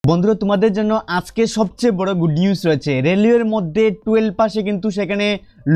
বন্ধুরা তোমাদের জন্য আজকে সবচেয়ে বড় গুড নিউজ রয়েছে। রেলওয়ের মধ্যে 12 পাশে কিন্তু সেখানে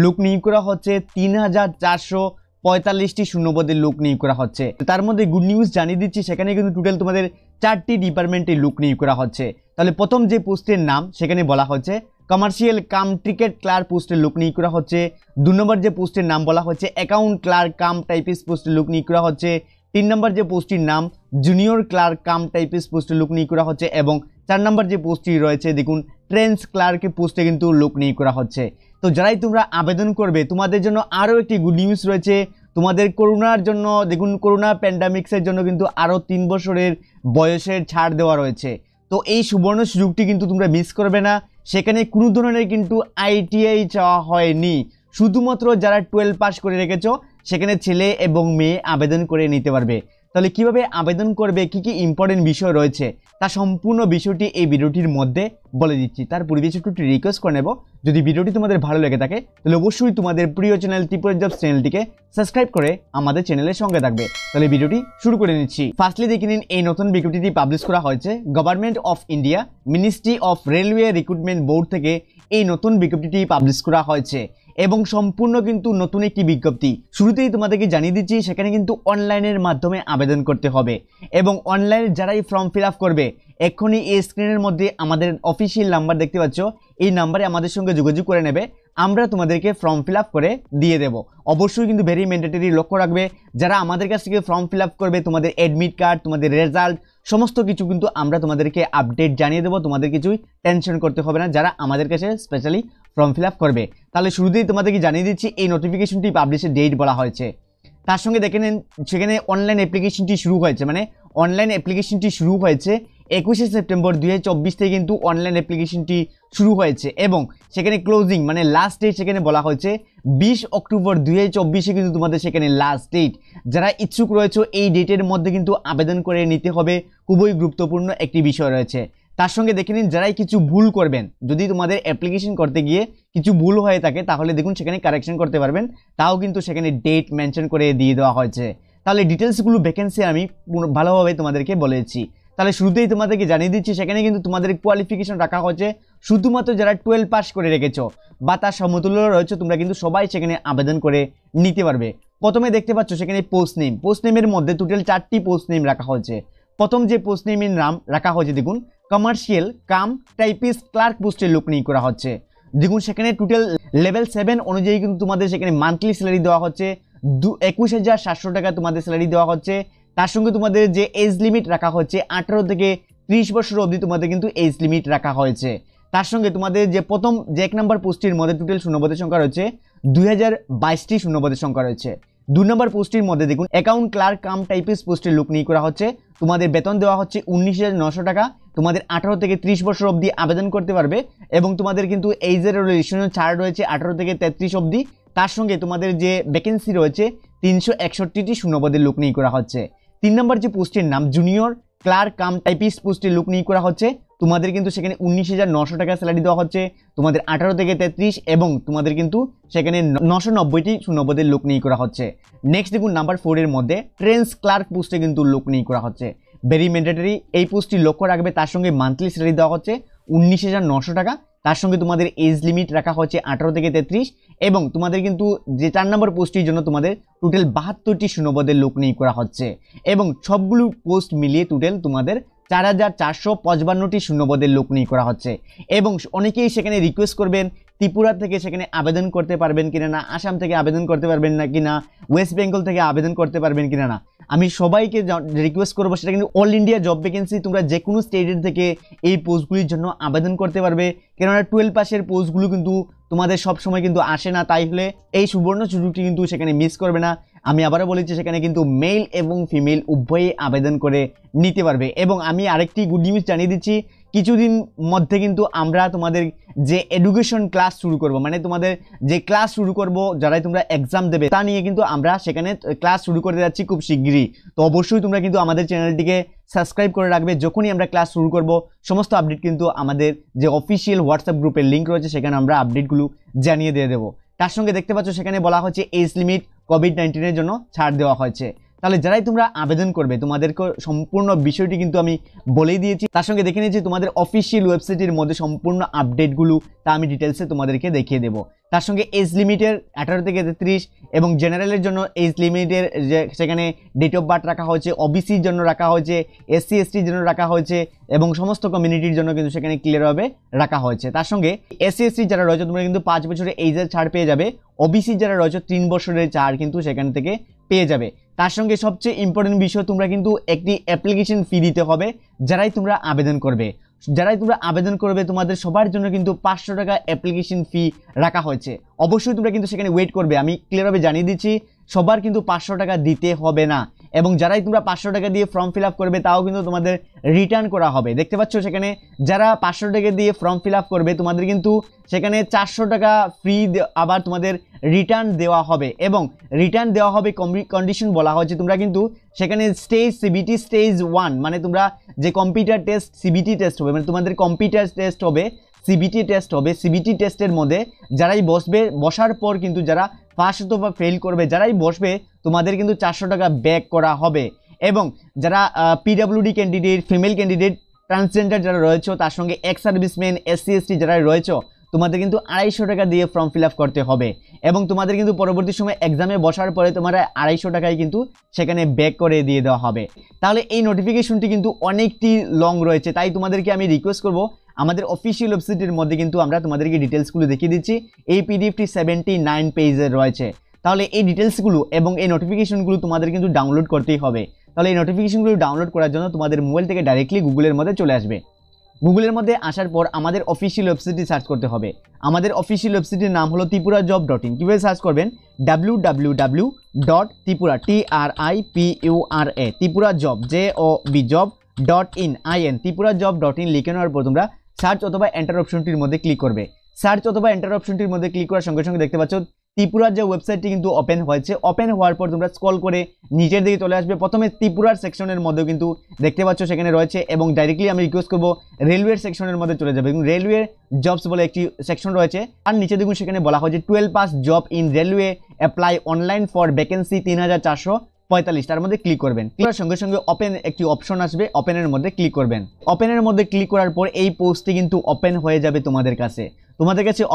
লোক নিয়োগ করা হচ্ছে 3445টি শূন্যপদে লোক নিয়োগ করা হচ্ছে। তার মধ্যে গুড নিউজ জানিয়ে দিচ্ছি, সেখানে কিন্তু টোটাল তোমাদের 4টি ডিপার্টমেন্টে লোক নিয়োগ করা হচ্ছে। তাহলে প্রথম যে পোস্টের নাম সেখানে বলা হচ্ছে কমার্শিয়াল কাম টিকেট ক্লার্ক পোস্টের লোক নিয়োগ করা হচ্ছে। 2 নম্বর যে পোস্টের নাম বলা হচ্ছে অ্যাকাউন্ট ক্লার্ক কাম টাইপিস্ট পোস্টের লোক নিয়োগ করা হচ্ছে। 3 নম্বর যে পোস্টটির নাম জুনিয়র ক্লার্ক কাম টাইপিস্ট পোস্টে লোক নিয়োগ করা হচ্ছে এবং 4 নম্বর যে পোস্টটি রয়েছে দেখুন ট্রেন্স ক্লার্ক পোস্টে কিন্তু লোক নিয়োগ করা হচ্ছে। তো যারাই তোমরা আবেদন করবে তোমাদের জন্য আরও একটি গুড নিউজ রয়েছে। তোমাদের করোনার জন্য দেখুন করোনা প্যান্ডামিক্সের জন্য কিন্তু আরও 3 বছরের বয়সের ছাড় দেওয়া রয়েছে। তো এই সুবর্ণ সুযোগটি কিন্তু তোমরা মিস করবে না। সেখানে কোনো ধরনের কিন্তু ITI চাওয়া হয়নি, শুধুমাত্র যারা 12 পাস করে রেখেছো সেখানে ছেলে এবং মেয়ে আবেদন করে নিতে পারবে। তাহলে কিভাবে আবেদন করবে, কি কি ইম্পর্টেন্ট বিষয় রয়েছে তা সম্পূর্ণ বিষয়টি এই ভিডিওটির মধ্যে বলে দিচ্ছি। তার পূর্বে একটু রিকোয়েস্ট করে নেব, যদি ভিডিওটি তোমাদের ভালো লেগে থাকে তাহলে অবশ্যই তোমাদের প্রিয় চ্যানেল ত্রিপুরা জবস চ্যানেলটিকে সাবস্ক্রাইব করে আমাদের চ্যানেলের সঙ্গে থাকবে। তাহলে ভিডিওটি শুরু করে নিচ্ছি। ফার্স্টলি দেখে নিন, এই নতুন বিজ্ঞপ্তিটি পাবলিশ করা হয়েছে government of India ministry of railway recruitment board থেকে এই নতুন বিজ্ঞপ্তিটি পাবলিশ করা হয়েছে এবং সম্পূর্ণ কিন্তু নতুন একটি বিজ্ঞপ্তি। শুরুতেই তোমাদেরকে জানিয়ে দিচ্ছি সেখানে কিন্তু অনলাইনের মাধ্যমে আবেদন করতে হবে এবং অনলাইনে যারাই ফর্ম ফিল আপ করবে এক্ষুনি এই স্ক্রিনের মধ্যে আমাদের অফিসিয়াল নাম্বার দেখতে পাচ্ছ, এই নাম্বারে আমাদের সঙ্গে যোগাযোগ করে নেবে, আমরা তোমাদেরকে ফর্ম ফিল আপ করে দিয়ে দেব। অবশ্যই কিন্তু ভেরি ম্যান্ডেটরি লক্ষ্য রাখবে, যারা আমাদের কাছ থেকে ফর্ম ফিল আপ করবে তোমাদের অ্যাডমিট কার্ড, তোমাদের রেজাল্ট সমস্ত কিছু কিন্তু আমরা তোমাদেরকে আপডেট জানিয়ে দেবো। তোমাদের কিছুই টেনশন করতে হবে না যারা আমাদের কাছে স্পেশালি ফর্ম ফিল আপ করবে। তাহলে শুরুতেই তোমাদেরকে জানিয়ে দিচ্ছি এই নোটিফিকেশনটি পাবলিশের ডেট বলা হয়েছে। তার সঙ্গে দেখে নেন সেখানে অনলাইন অ্যাপ্লিকেশনটি শুরু হয়েছে, মানে অনলাইন অ্যাপ্লিকেশনটি শুরু হয়েছে 21শে সেপ্টেম্বর 2024 থেকে কিন্তু অনলাইন অ্যাপ্লিকেশনটি শুরু হয়েছে এবং সেখানে ক্লোজিং মানে লাস্ট ডেট সেখানে বলা হয়েছে 20 অক্টোবর 2024 কিন্তু তোমাদের সেখানে লাস্ট ডেট। যারা ইচ্ছুক রয়েছে এই ডেটের মধ্যে কিন্তু আবেদন করে নিতে হবে, খুবই গুরুত্বপূর্ণ একটি বিষয় রয়েছে। তার সঙ্গে দেখে নিন যারাই কিছু ভুল করবেন, যদি তোমাদের অ্যাপ্লিকেশন করতে গিয়ে কিছু ভুল হয়ে থাকে তাহলে দেখুন সেখানে কারেকশন করতে পারবেন, তাও কিন্তু সেখানে ডেট মেনশন করে দিয়ে দেওয়া হয়েছে। তাহলে ডিটেলসগুলো ভ্যাকেন্সি আমি ভালোভাবে তোমাদেরকে বলেছি। তাহলে শুরুতেই তোমাদেরকে জানিয়ে দিচ্ছি সেখানে কিন্তু তোমাদের কোয়ালিফিকেশন রাখা হচ্ছে শুধুমাত্র যারা 12 পাস করে রেখেছো বা তার সমতুল্য রয়েছে তোমরা কিন্তু সবাই সেখানে আবেদন করে নিতে পারবে। প্রথমে দেখতে পাচ্ছ সেখানে পোস্ট নেমের মধ্যে টোটাল 4টি পোস্ট নেম রাখা হয়েছে। প্রথম যে পোস্ট নেমের নাম রাখা হয়েছে দেখুন কমার্শিয়াল কাম টাইপিস্ট ক্লার্ক পোস্টে লোক নিয়োগ করা হচ্ছে। দেখুন সেখানে টোটাল লেভেল 7 অনুযায়ী কিন্তু তোমাদের সেখানে মান্থলি স্যালারি দেওয়া হচ্ছে 21,700 টাকা তোমাদের স্যালারি দেওয়া হচ্ছে। তার সঙ্গে তোমাদের যে এজ লিমিট রাখা হচ্ছে 18 থেকে 30 বছর অবধি তোমাদের কিন্তু এজ লিমিট রাখা হয়েছে। তার সঙ্গে তোমাদের যে প্রথম যে 1 নম্বর পোস্টের মধ্যে টোটাল শূন্যপদের সংখ্যা রয়েছে 2022টি শূন্যপদের সংখ্যা রয়েছে। 2 নম্বর পোস্টের মধ্যে দেখুন অ্যাকাউন্ট ক্লার্ক কাম টাইপিস্ট পোস্টে লোক নিয়োগ করা হচ্ছে। তোমাদের বেতন দেওয়া হচ্ছে 19,900 টাকা। তোমাদের 18 থেকে 30 বছর অবধি আবেদন করতে পারবে এবং তোমাদের কিন্তু এইজের রিলেশনের ছাড় রয়েছে 18 থেকে 33 অবধি। তার সঙ্গে তোমাদের যে ভ্যাকেন্সি রয়েছে 361টি শূন্যপদের লোক নিয়োগ করা হচ্ছে। 3 নম্বর যে পোস্টের নাম জুনিয়র ক্লার্ক কাম টাইপিস্ট পোস্টে লোক নিয়োগ করা হচ্ছে। তোমাদের কিন্তু সেখানে 19,900 টাকা স্যালারি দেওয়া হচ্ছে। তোমাদের 18 থেকে 33 এবং তোমাদের কিন্তু সেখানে 990টি শূন্যপদের লোক নিয়োগ করা হচ্ছে। নেক্সট দেখুন নাম্বার 4 এর মধ্যে ট্রেন্স ক্লার্ক পোস্টে কিন্তু লোক নিয়োগ করা হচ্ছে। ভেরি ম্যান্ডেটরি এই পোস্টটি লক্ষ্য রাখবে। তার সঙ্গে মান্থলি স্যালারি দেওয়া হচ্ছে 19,900 টাকা। তার সঙ্গে তোমাদের এজ লিমিট রাখা হচ্ছে 18 থেকে 33 এবং তোমাদের কিন্তু যে 4 নম্বর পোস্টের জন্য তোমাদের টোটাল 72টি শূন্যপদের লোক নিয়োগ করা হচ্ছে এবং সবগুলো পোস্ট মিলিয়ে টোটাল তোমাদের 4,455টি শূন্যপদের লোক নিয়োগ করা হচ্ছে। এবং অনেকেই সেখানে রিকোয়েস্ট করবেন ত্রিপুরা থেকে সেখানে আবেদন করতে পারবেন কিনা না, আসাম থেকে আবেদন করতে পারবেন না কিনা, ওয়েস্ট বেঙ্গল থেকে আবেদন করতে পারবেন কিনা না। আমি সবাইকে রিকোয়েস্ট করবো সেটা কিন্তু অল ইন্ডিয়া জব ভ্যাকেন্সি, তোমরা যে কোনো স্টেটের থেকে এই পোস্টগুলির জন্য আবেদন করতে পারবে, কেননা 12 পাসের পোস্টগুলো কিন্তু তোমাদের সব সময় কিন্তু আসে না। তাই হলে এই সুবর্ণ সুযোগটি কিন্তু সেখানে মিস করবে না। আমি আবারও বলেছি সেখানে কিন্তু মেল এবং ফিমেল উভয়ই আবেদন করে নিতে পারবে। এবং আমি আরেকটি গুড নিউজ জানিয়ে দিচ্ছি, কিছুদিন মধ্যে কিন্তু আমরা তোমাদের যে এডুকেশন ক্লাস শুরু করব, মানে তোমাদের যে ক্লাস শুরু করব যারাই তোমরা এক্সাম দেবে তা নিয়ে কিন্তু আমরা সেখানে ক্লাস শুরু করতে যাচ্ছি খুব শিগগিরই। তো অবশ্যই তোমরা কিন্তু আমাদের চ্যানেলটিকে সাবস্ক্রাইব করে রাখবে। যখনই আমরা ক্লাস শুরু করব সমস্ত আপডেট কিন্তু আমাদের যে অফিসিয়াল হোয়াটসঅ্যাপ গ্রুপের লিঙ্ক রয়েছে সেখানে আমরা আপডেটগুলো জানিয়ে দিয়ে দেবো। তার সঙ্গে দেখতে পাচ্ছ সেখানে বলা হচ্ছে এজ লিমিট কোভিড-19 এর জন্য ছাড় দেওয়া হয়েছে। তাহলে যারাই তোমরা আবেদন করবে তোমাদেরকে সম্পূর্ণ বিষয়টি কিন্তু আমি বলেই দিয়েছি। তার সঙ্গে দেখে নিয়েছি তোমাদের অফিসিয়াল ওয়েবসাইটের মধ্যে সম্পূর্ণ আপডেটগুলো তা আমি ডিটেলসে তোমাদেরকে দেখিয়ে দেবো। তার সঙ্গে এজ লিমিটের 18 থেকে 33 এবং জেনারেলের জন্য এজ লিমিটের যে সেখানে ডেট অফ বার্থ রাখা হয়েছে, ওবিসির জন্য রাখা হয়েছে, এসসি এসটির জন্য রাখা হয়েছে এবং সমস্ত কমিউনিটির জন্য কিন্তু সেখানে ক্লিয়ারভাবে রাখা হয়েছে। তার সঙ্গে এসসি এসটি যারা রয়েছে তোমরা কিন্তু 5 বছরের এইজের ছাড় পেয়ে যাবে, ওবিসি যারা রয়েছে 3 বছরের ছাড় কিন্তু সেখান থেকে পেয়ে যাবে। তার সঙ্গে সবচেয়ে ইম্পর্টেন্ট বিষয় তোমরা কিন্তু একটি অ্যাপ্লিকেশন ফি দিতে হবে যারাই তোমরা আবেদন করবে। তোমাদের সবার জন্য কিন্তু 500 টাকা অ্যাপ্লিকেশন ফি রাখা হয়েছে। অবশ্যই তোমরা কিন্তু সেখানে ওয়েট করবে, আমি ক্লিয়ারভাবে জানিয়ে দিচ্ছি সবার কিন্তু 500 টাকা দিতে হবে না, এবং যারাই তোমরা 500 টাকা দিয়ে ফর্ম ফিল আপ করবে তাও কিন্তু তোমাদের রিটার্ন করা হবে। দেখতে পাচ্ছ সেখানে যারা 500 টাকা দিয়ে ফর্ম ফিল আপ করবে তোমাদের কিন্তু সেখানে 400 টাকা ফ্রি আবার তোমাদের রিটার্ন দেওয়া হবে, এবং রিটার্ন দেওয়া হবে কন্ডিশন বলা হয়েছে তোমরা কিন্তু সেখানে স্টেজ সিবিটি স্টেজ 1 মানে তোমরা যে কম্পিউটার টেস্ট সিবিটি টেস্ট হবে, মানে তোমাদের কম্পিউটার টেস্ট হবে, সিবিটি টেস্ট হবে, সিবিটি টেস্টের মধ্যে যারাই বসার পর কিন্তু যারা পাস অথবা ফেল করবে, যারাই বসবে তোমাদের কিন্তু 400 টাকা ব্যাক করা হবে। এবং যারা PWD candidate, female candidate, transgender যারা রয়েছে, তার সঙ্গে এক্স সার্ভিসম্যান, এসসি এসটি যারা রয়েছে তোমাদের কিন্তু 250 টাকা দিয়ে ফর্ম ফিল আপ করতে হবে, এবং তোমাদের কিন্তু পরবর্তী সময় এক্সামে বসার পরে তোমার 250 টাকায় কিন্তু সেখানে ব্যাক করে দিয়ে দেওয়া হবে। তাহলে এই নোটিফিকেশনটি কিন্তু অনেকটি লং রয়েছে, তাই তোমাদেরকে আমি রিকোয়েস্ট করব আমাদের অফিসিয়াল ওয়েবসাইটের মধ্যে কিন্তু আমরা তোমাদেরকে ডিটেলসগুলো দেখিয়ে দিচ্ছি। এই পিডিএফটি 79 পেজের রয়েছে। তাহলে এই ডিটেলসগুলো এবং এই নোটিফিকেশনগুলো তোমাদের কিন্তু ডাউনলোড করতেই হবে। তাহলে এই নোটিফিকেশনগুলো ডাউনলোড করার জন্য তোমাদের মোবাইল থেকে ডাইরেক্টলি গুগলের মধ্যে চলে আসবে। গুগলের মধ্যে আসার পর আমাদের অফিসিয়াল ওয়েবসাইটটি সার্চ করতে হবে। আমাদের অফিসিয়াল ওয়েবসাইটের নাম হলো tripurajob.in। কীভাবে সার্চ করবেন? www.tripura tripura job.in tripurajob.in লিখে নেওয়ার পর তোমরা সার্চ অথবা এন্টার অপশনটির মধ্যে ক্লিক করবে। সার্চ অথবা এন্টার অপশনটির মধ্যে ক্লিক করার সঙ্গে সঙ্গে দেখতে পাচ্ছ ত্রিপুরার যে ওয়েবসাইটটি কিন্তু ওপেন হয়েছে। ওপেন হওয়ার পর তোমরা স্ক্রল করে নিচের দিকে চলে আসবে। প্রথমে ত্রিপুরার সেকশনের মধ্যেও কিন্তু দেখতে পাচ্ছ সেখানে রয়েছে, এবং ডাইরেক্টলি আমি রিকোয়েস্ট করবো রেলওয়ের সেকশনের মধ্যে চলে যাবে। রেলওয়ে জবস বলে একটি সেকশন রয়েছে, আর নিচে দেখুন সেখানে বলা হয়েছে 12 pass job in railway apply online for vacancy 3445, তার মধ্যে ক্লিক করবেন। ক্লিক সঙ্গে সঙ্গে ওপেন একটি অপশন আসবে, ওপেনের মধ্যে ক্লিক করবেন। ওপেনের মধ্যে ক্লিক করার পর এই পোস্টটি কিন্তু ওপেন হয়ে যাবে তোমাদের কাছে।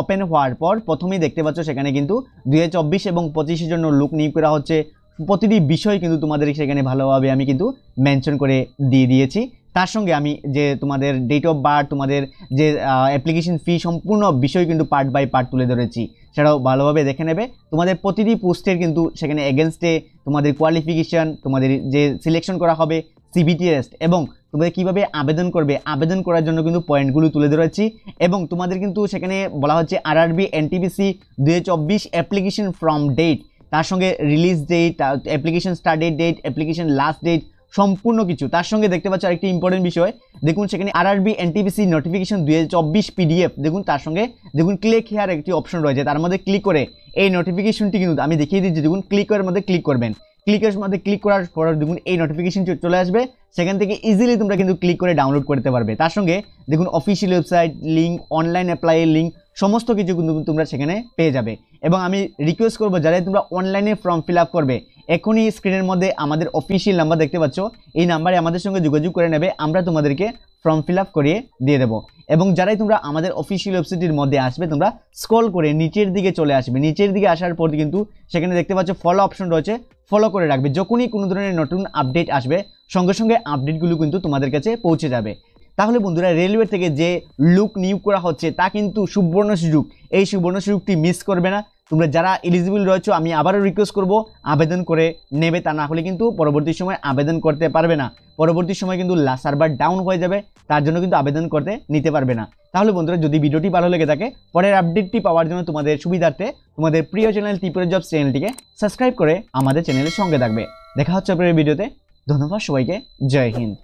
ওপেন হওয়ার পর প্রথমেই দেখতে পাচ্ছ সেখানে কিন্তু 2024 এবং 25-এর জন্য লোক নিয়োগ করা হচ্ছে। প্রতিটি বিষয় কিন্তু তোমাদের সেখানে ভালোভাবে আমি কিন্তু মেনশন করে দিয়ে দিয়েছি। তার সঙ্গে আমি যে তোমাদের ডেট অফ বার্থ, তোমাদের যে অ্যাপ্লিকেশন ফি, সম্পূর্ণ বিষয় কিন্তু পার্ট বাই পার্ট তুলে ধরেছি, সেটাও ভালোভাবে দেখে নেবে। তোমাদের প্রতিটি পোস্টের কিন্তু সেখানে এগেনস্টে তোমাদের কোয়ালিফিকেশান, তোমাদের যে সিলেকশন করা হবে, সিবিটি টেস্ট, এবং তোমাদের কীভাবে আবেদন করবে, আবেদন করার জন্য কিন্তু পয়েন্টগুলো তুলে ধরেছি। এবং তোমাদের কিন্তু সেখানে বলা হচ্ছে RRB NTPC 2024 application from date, তার সঙ্গে release date, application start date, application last date, সম্পূর্ণ কিছু। তার সঙ্গে দেখতে পাচ্ছ আরেকটি ইম্পর্টেন্ট বিষয়, দেখুন সেখানে RRB NTPC নোটিফিকেশন 2024 PDF, দেখুন তার সঙ্গে দেখুন ক্লিক হেয়ার একটি অপশন রয়েছে, তার মধ্যে ক্লিক করে এই নোটিফিকেশনটি কিন্তু আমি দেখিয়ে দিচ্ছি। দেখুন ক্লিকের মধ্যে ক্লিক করবেন, ক্লিকের মধ্যে ক্লিক করার পর দেখুন এই নোটিফিকেশনটি চলে আসবে। সেখান থেকে ইজিলি তোমরা কিন্তু ক্লিক করে ডাউনলোড করতে পারবে। তার সঙ্গে দেখুন অফিসিয়াল ওয়েবসাইট লিঙ্ক, অনলাইন অ্যাপ্লাইয়ের লিঙ্ক, সমস্ত কিছু কিন্তু তোমরা সেখানে পেয়ে যাবে। এবং আমি রিকোয়েস্ট করবো যারা তোমরা অনলাইনে ফর্ম ফিল আপ করবে, এখনই স্ক্রিনের মধ্যে আমাদের অফিসিয়াল নাম্বার দেখতে পাচ্ছ, এই নাম্বারে আমাদের সঙ্গে যোগাযোগ করে নেবে, আমরা তোমাদেরকে ফর্ম ফিল আপ করিয়ে দিয়ে দেবো। এবং যারাই তোমরা আমাদের অফিসিয়াল ওয়েবসাইটের মধ্যে আসবে, তোমরা স্ক্রল করে নিচের দিকে চলে আসবে। নিচের দিকে আসার পর কিন্তু সেখানে দেখতে পাচ্ছ ফলো অপশন রয়েছে, ফলো করে রাখবে। যখনই কোনো ধরনের নতুন আপডেট আসবে সঙ্গে সঙ্গে আপডেটগুলো কিন্তু তোমাদের কাছে পৌঁছে যাবে। তাহলে বন্ধুরা, রেলওয়ে থেকে যে লোক নিয়োগ করা হচ্ছে তা কিন্তু সুবর্ণ সুযোগ, এই সুবর্ণ সুযোগটি মিস করবে না। তোমরা যারা এলিজিবল রয়েছো, আমি আবারও রিকোয়েস্ট করব আবেদন করে নেবে, তা না হলে কিন্তু পরবর্তী সময় আবেদন করতে পারবে না। পরবর্তী সময় কিন্তু সার্ভার ডাউন হয়ে যাবে, তার জন্য কিন্তু আবেদন করতে নিতে পারবে না। তাহলে বন্ধুরা, যদি ভিডিওটি ভালো লেগে থাকে, পরের আপডেটটি পাওয়ার জন্য তোমাদের সুবিধার্থে তোমাদের প্রিয় চ্যানেল ত্রিপুরা জবস চ্যানেলটিকে সাবস্ক্রাইব করে আমাদের চ্যানেলের সঙ্গে থাকবে। দেখা হচ্ছে পরের ভিডিওতে। ধন্যবাদ সবাইকে, জয় হিন্দ।